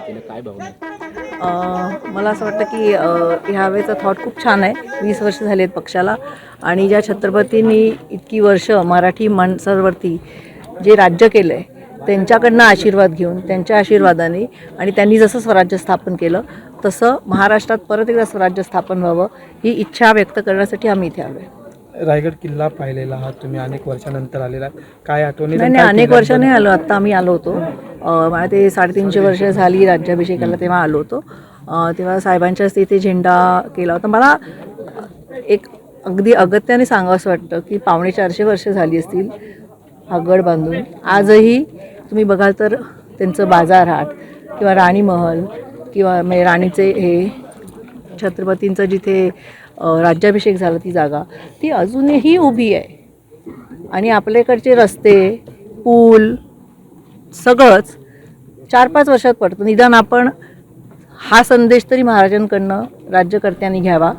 वतीनं काय भावना आहे? मला असं वाटतं की ह्यावेळेचा थॉट खूप छान आहे. 20 वर्ष झाली आहेत पक्षाला आणि ज्या छत्रपतींनी इतकी वर्ष मराठी माणसांवरती जे राज्य केलं आहे त्यांच्याकडनं आशीर्वाद घेऊन त्यांच्या आशीर्वादाने आणि त्यांनी जसं स्वराज्य स्थापन केलं तसं महाराष्ट्रात परत एकदा स्वराज्य स्थापन व्हावं ही इच्छा व्यक्त करण्यासाठी आम्ही इथे आलो आहे. रायगड किल्ला पाहिलेला आहात तुम्ही, अनेक वर्षानंतर आलेला आहात. काय आठवणी? नाही अनेक वर्षांनी आलो. आत्ता आम्ही आलो होतो. मला ते 350 वर्ष झाली राज्याभिषेकाला तेव्हा आलो होतो. तेव्हा साहेबांच्याच तिथे झेंडा केला होता. मला एक अगदी अगत्याने सांगावंसं वाटतं की 450 वर्ष झाली असतील हा गड बांधून. आजही तुम्ही बघाल तर त्यांचं बाजारहाट किंवा राणी महल किंवा राणीचे हे छत्रपतींचं जिथे राज्याभिषेक झाला ती जागा ती अजूनही उभी आहे. आणि आपल्याकडचे रस्ते पूल सगळंच 4-5 वर्षात पडतं. निदान आपण हा संदेश तरी महाराजांकडनं राज्यकर्त्यांनी घ्यावा